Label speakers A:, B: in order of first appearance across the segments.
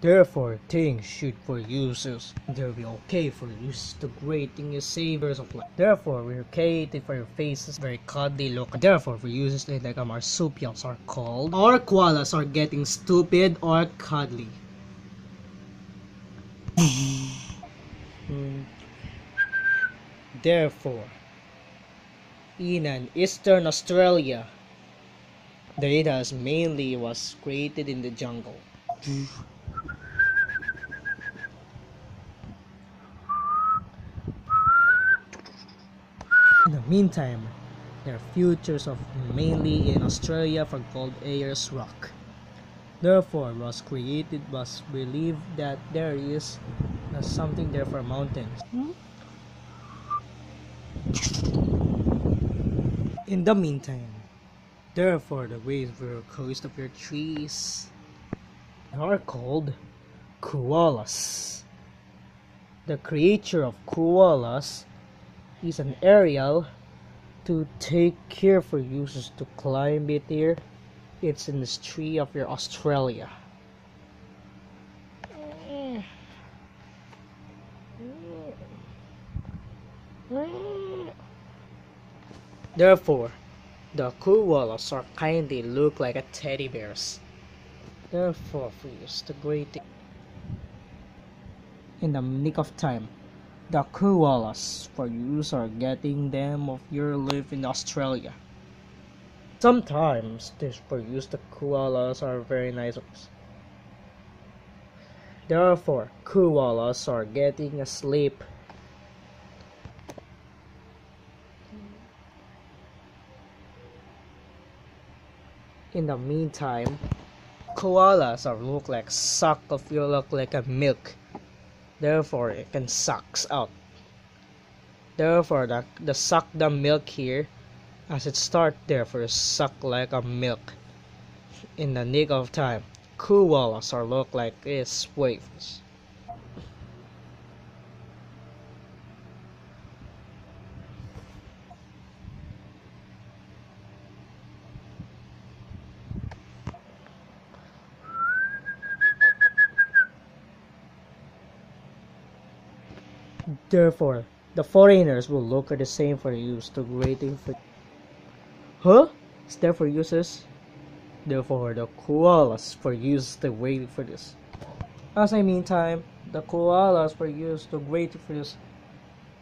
A: Therefore, things should for users. They'll be okay for use to creating as saviors of life. Therefore, we're created for your faces very cuddly look. Therefore, for users like our marsupials are called, or koalas are getting stupid or cuddly. Therefore, in an Eastern Australia, the Ritas mainly was created in the jungle. In the meantime, their futures of mainly in Australia for gold Ayers rock. Therefore, was believed that there is something there for mountains. In the meantime, therefore the waves were coast of your trees are called koalas. The creature of koalas is an aerial to take care for users to climb it here. It's in the tree of your Australia. Therefore, the koalas are kindly look like a teddy bears. Therefore, for use the great in the nick of time, the koalas for use are getting them of your live in Australia. Sometimes this for use the koalas are very nice. Therefore, koalas are getting asleep. In the meantime, koalas are look like suck of you look like a milk. Therefore, it can sucks out. Therefore, the suck the milk here, as it start therefore suck like a milk. In the nick of time, koalas are look like its waves. Therefore, the foreigners will look at the same for use to rating for. Huh? Is there for uses? Therefore, the koalas for use to waiting for this. As I meantime, the koalas for use to waiting for this.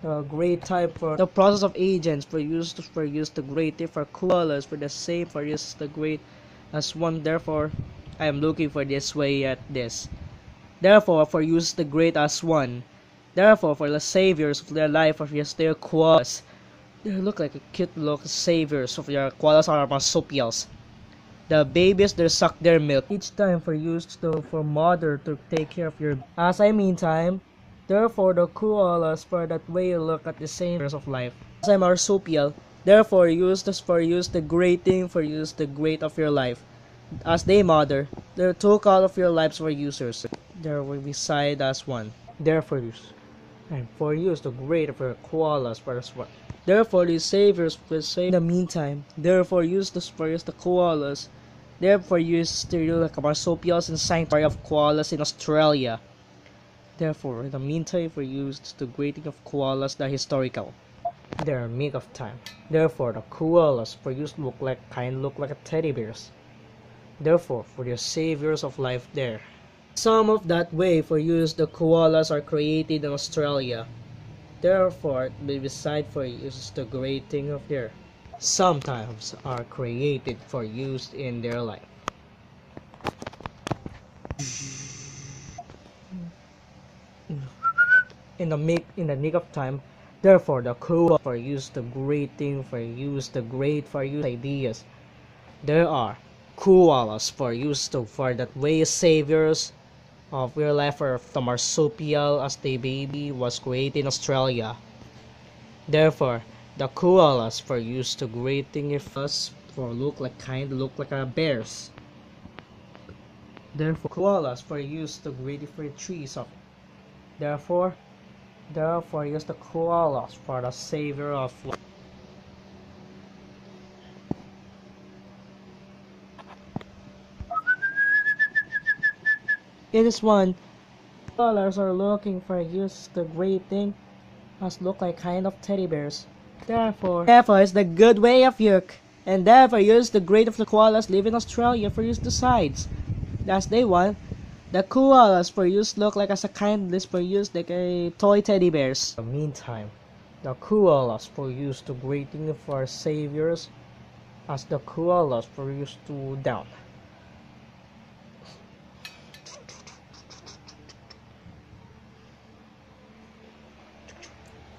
A: The great type for the process of agents for use to great for koalas for the same for use the great as one. Therefore, I am looking for this way at this. Therefore, for use the great as one. Therefore, for the saviors of their life of yes, their koalas, they look like a cute look saviors of their koalas are marsupials. The babies they suck their milk each time for use to for mother to take care of your. As I meantime, therefore the koalas for that way look at the same of life. As a marsupial, therefore use this for use the great thing for use the great of your life. As they mother, they took out of your lives for users. There will be side as one. Therefore use. And for use the great for koalas for as one. Therefore the saviors will say in the meantime, therefore use this for use the koalas. Therefore use the like marsupials and sanctuary of koalas in Australia. Therefore, in the meantime for use the greeting of koalas the historical. Their meek of time. Therefore the koalas for use look like a teddy bears. Therefore for the saviors of life there. Some of that way for use the koalas are created in Australia. Therefore, beside for use the great thing of there. Sometimes are created for use in their life. In the nick of time, therefore the koala for use the great thing for use the great for use ideas. There are koalas for use to for that way saviors of real life or the marsupial as the baby was created in Australia. Therefore, the koalas for use to greeting if us for look like a bears. Therefore, koalas for use to greet for trees of. Therefore use the koalas for the savior of life. It is one. Koalas are looking for use the great thing as look like kind of teddy bears. Therefore is the good way of Yuk. And therefore use the great of the koalas live in Australia for use the sides. As they want. The koalas for use look like as a kind list for use like a toy teddy bears. In the meantime, the koalas for use to greeting for saviors as the koalas for use to down.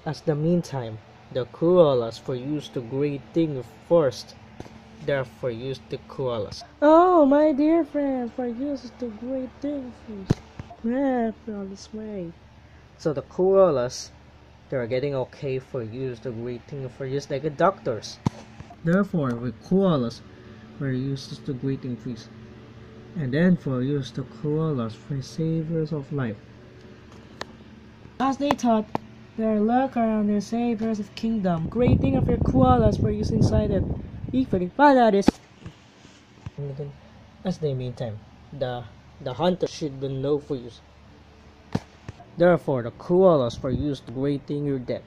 A: As the meantime, the koalas for use to greeting first. Therefore use the koalas. Oh, my dear friends, for use the great thing on this way. So the koalas, they're getting okay for use the great thing for use like the doctors. Therefore, with koalas, for use the great increase. And then for use the koalas for saviors of life. As they thought, their luck around their saviors of kingdom. Great thing of your koalas for use inside it. Equally, but that is. As the meantime, the hunter should be know for use. Therefore, the koalas for use the great thing your death.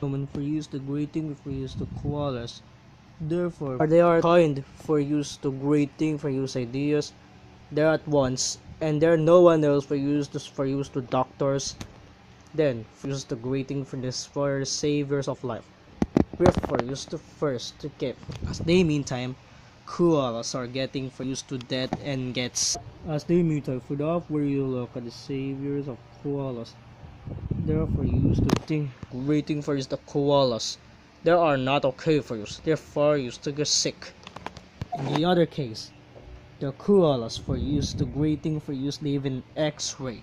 A: Woman for use the great thing for use the koalas. Therefore, they are kind for use the great thing for use ideas. They're at once, and there no one else for use to doctors. Then for use the great thing for this for saviors of life. Therefore use the first to keep. As they meantime, koalas are getting for use to death and gets. As they meantime, for the where you look at the saviors of koalas. Therefore use the thing waiting for use the koalas. They are not okay for use. Therefore use to get sick. In the other case, the koalas for use the greeting for use live in X-ray.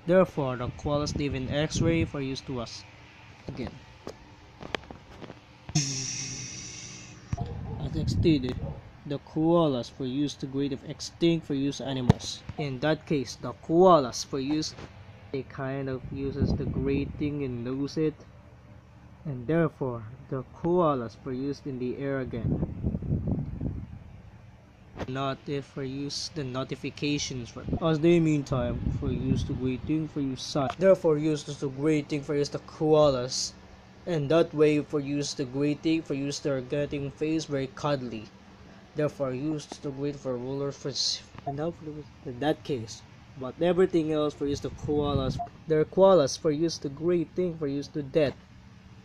A: Therefore the koalas live in X-ray for use to us. Again. As extended, the koalas for use to greet of extinct for use animals. In that case, the koalas for use they kind of uses the grating and knows it, and therefore the koalas for used in the air again. Not if for use the notifications for as they meantime for use to greeting for use side. Therefore use to greeting for use the koalas. And that way for use the greeting for use their getting face very cuddly. Therefore used to greet for rulers for and now in that case. But everything else for use the koalas. Their koalas for use the greeting for use to death.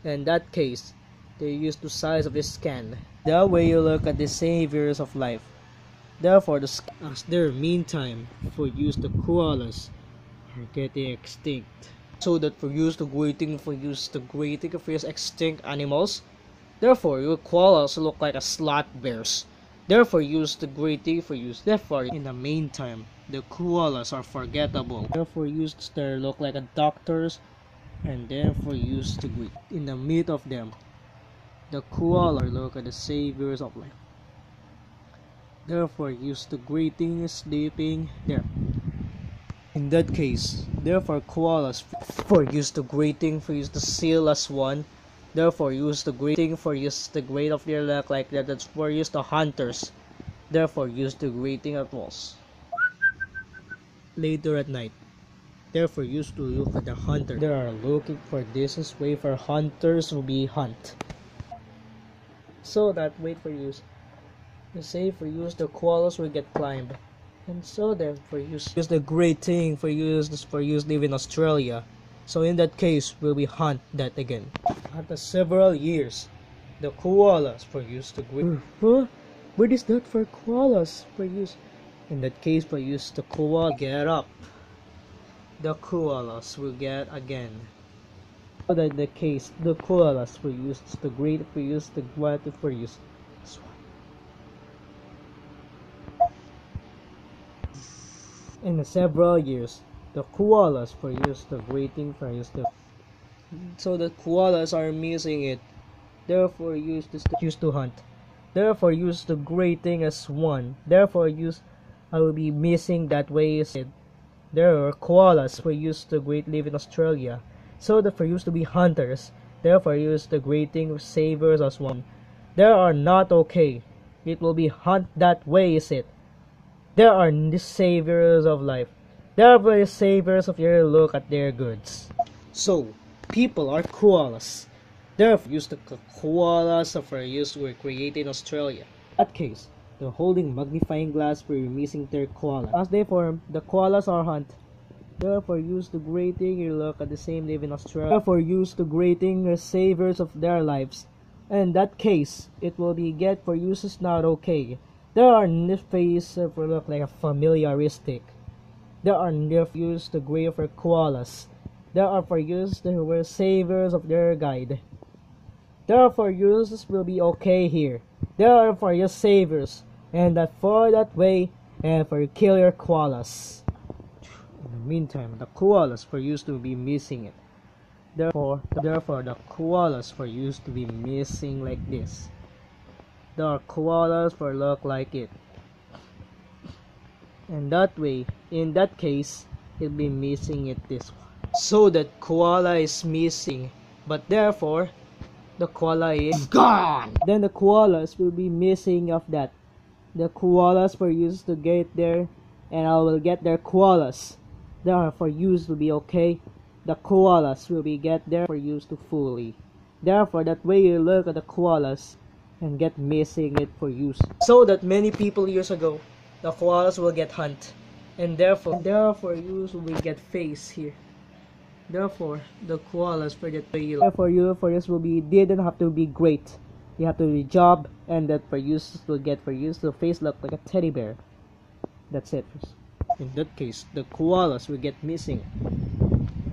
A: In that case, they use the size of the scan. That way you look at the saviors of life. Therefore the as their meantime for use the koalas are getting extinct. So that for use the greeting for use the greeting for use extinct animals. Therefore your koalas look like a slot bears. Therefore use the greeting for use. Therefore in the meantime the koalas are forgettable. Therefore use they look like a doctors and therefore use to greet. In the midst of them the koala look at the saviors of life. Therefore use the greeting sleeping there. In that case, therefore koalas for use the greeting for use the seal as one. Therefore use the greeting for use the great of their luck like that. That's for use the hunters. Therefore use the greeting at walls. Later at night. Therefore use to look at the hunter. They are looking for distance way for hunters will be hunt. So that wait for use. The say for use the koalas will get climbed. And so then for use the great thing for use live in Australia. So in that case will we hunt that again. After several years, the koalas for use the great. Huh? What is that for koalas for use? In that case for use the koala get up. The koalas will get again. So that in the case the koalas for use the great for use the what for use. In several years, the koalas for use the greeting for use the. So the koalas are missing it. Therefore use to hunt. Therefore use the greeting as one. Therefore use I will be missing that way is it. There are koalas for use to great live in Australia. So that for use to be hunters. Therefore use the greeting savers as one. They are not okay. It will be hunt that way is it. They are the saviors of life. They are the saviors of your look at their goods. So, people are koalas. Therefore, used the koalas of our use were created in Australia. In that case, they're holding magnifying glass for missing their koala. As they form, the koalas are hunt. Therefore, use the grating your look at the same live in Australia. Therefore, use the grating your saviors of their lives. And in that case, it will be get for use is not okay. There are face for look like a familiaristic. There are use the grave for koalas. There are for use the were saviors of their guide. Therefore, uses will be okay here. There are for your saviors, and that for that way, and for kill your koalas. In the meantime, the koalas for used to be missing it. Therefore, the koalas for used to be missing like this. There are koalas for look like it. And that way, in that case, it'll be missing it this one. So that koala is missing, but therefore, the koala is gone. Then the koalas will be missing of that. The koalas for used to get there, and I will get their koalas. Therefore, use will be okay. The koalas will be get there for use to fully. Therefore, that way you look at the koalas and get missing it for use. So that many people years ago, the koalas will get hunt, and therefore use will be get face here. Therefore, the koalas for that way. Therefore, you for use will be didn't have to be great. You have to be job, and that for use will get for use the face look like a teddy bear. That's it. In that case, the koalas will get missing.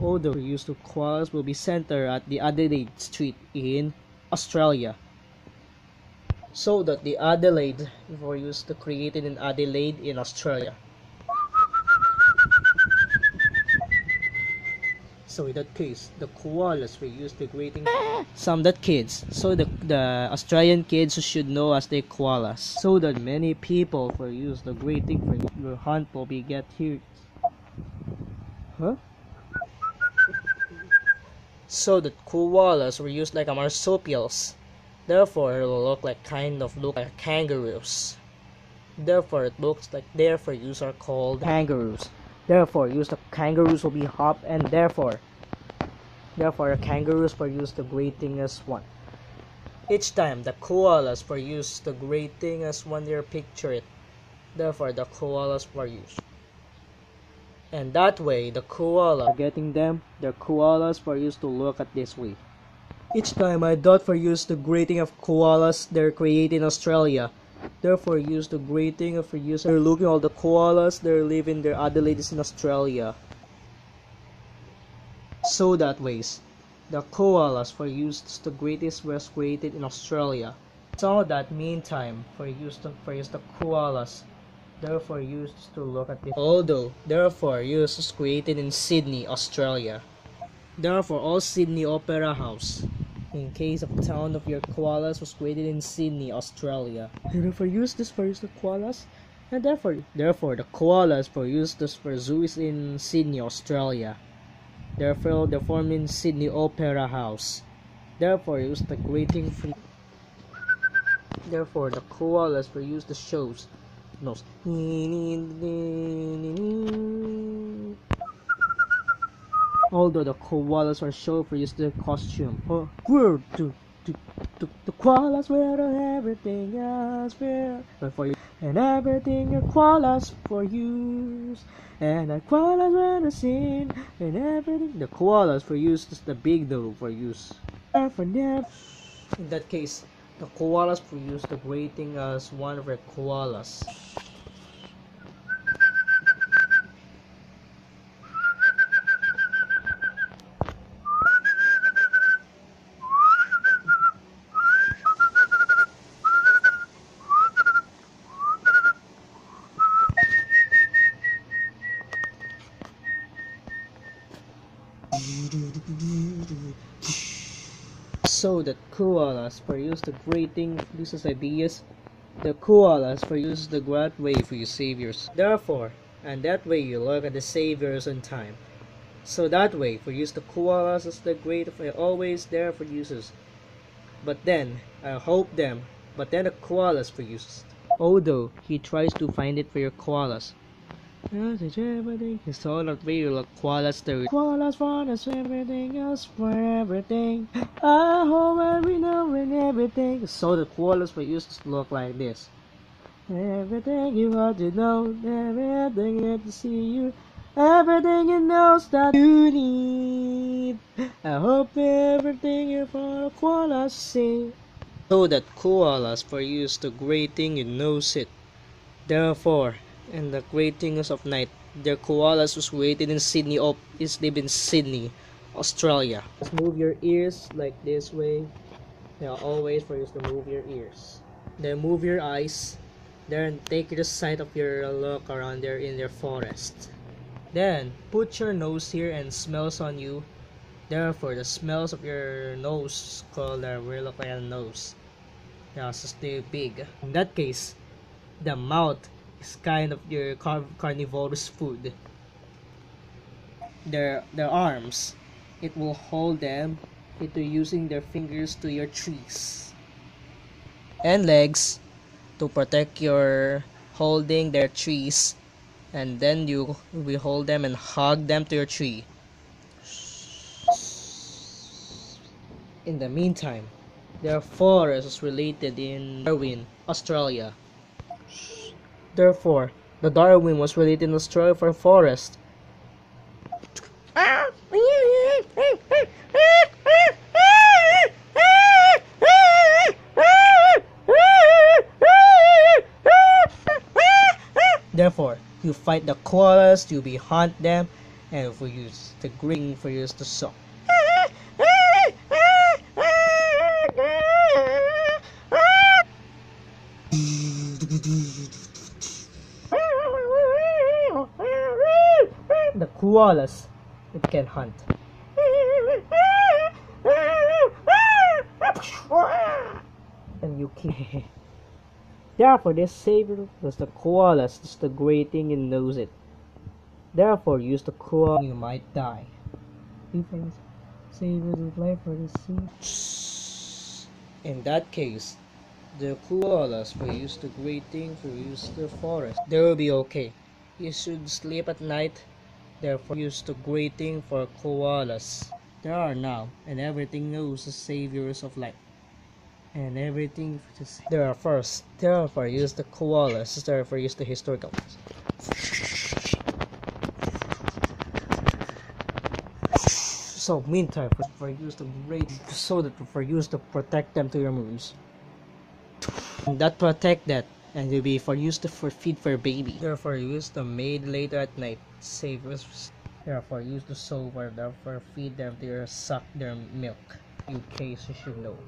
A: All the used to koalas will be centered at the Adelaide Street in Australia. So that the Adelaide were used to created in Adelaide in Australia. So in that case, the koalas were used to creating some that kids. So the Australian kids should know as the koalas. So that many people were used the greeting for your hunt will be get here. Huh? So that koalas were used like marsupials. Therefore, it will look like kangaroos. Therefore, it looks like therefore use are called kangaroos. Therefore, use the kangaroos will be hop, and therefore the kangaroos for use the greeting as one. Each time the koalas for use the greeting as one they picture it. Therefore, the koalas for use. And that way, the koala getting them, the koalas for use to look at this way. Each time I thought for use the greeting of koalas they're created in Australia. Therefore, use the greeting of for use. They're looking all the koalas they're living their Adelaides in Australia. So that ways, the koalas for use the greatest was created in Australia. So that meantime for use the koalas. Therefore, used to look at this. Although, therefore, use is created in Sydney, Australia. Therefore, all Sydney Opera House, in case of town of your koalas, was created in Sydney, Australia. Therefore, use this for use the koalas, and therefore the koalas for use this for zoo is in Sydney, Australia. Therefore, they form in Sydney Opera House. Therefore, use the greeting for. Therefore, the koalas for use the shows. No. Although the koalas are shown for use the costume. The koalas wear everything else wear. But for you and everything your koalas for use. And the koalas wear the scene and everything. The koalas for use is the big though for use. And for them. In that case, the koalas for use the greeting as one of their koalas. So the koalas for use the greeting this is ideas. The koalas for use the great way for your saviors. Therefore, and that way you look at the saviors in time. So that way for use the koalas is the great for always there for uses. But then I hope them. But then the koalas for uses. although he tries to find it for your koalas. It's all of real koalas. The koalas for us, everything else for everything. I hope that we know and everything. So the koalas were used to look like this. Everything you want to know, everything you to see you, everything you know that you need. I hope everything you for the koalas see. So that koalas for use the great thing you knows it. Therefore, in the great things of night, their koalas was waited in Sydney is live in Sydney, Australia. Just move your ears like this way. Yeah, always for you to move your ears. Then move your eyes. Then take the sight of your look around there in their forest. Then put your nose here and smells on you. Therefore, the smells of your nose called a real like a nose. Yeah, so stay big. In that case, the mouth is kind of your carnivorous food. Their arms, it will hold them into using their fingers to your trees. And legs to protect your holding their trees, and then you will hold them and hug them to your tree. In the meantime, their forest is related in Darwin, Australia. Therefore, the Darwin was related in Australia for forest. Therefore, you fight the koalas, you be hunt them, and for use the green for use to song. The koalas, it can hunt. And you can. Therefore, this savior was the koalas. It's the great thing and knows it. Therefore, use the koala. You might die. Saviors of life for the sea. In that case, the koalas will use the great thing for use the forest. They will be okay. You should sleep at night. Therefore, use the great thing for koalas. There are now, and everything knows the saviors of light. And everything there are first. Therefore, use the koalas. Therefore, use the historical. So, meantime, for use the great, so that for use to protect them to your moons. That protect that, and will be for use to for feed for baby. Therefore, use the maid later at night. Save us. Therefore, use the soap or therefore feed them to your suck their milk. In case you should know.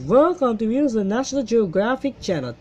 A: Welcome to use the National Geographic Channel.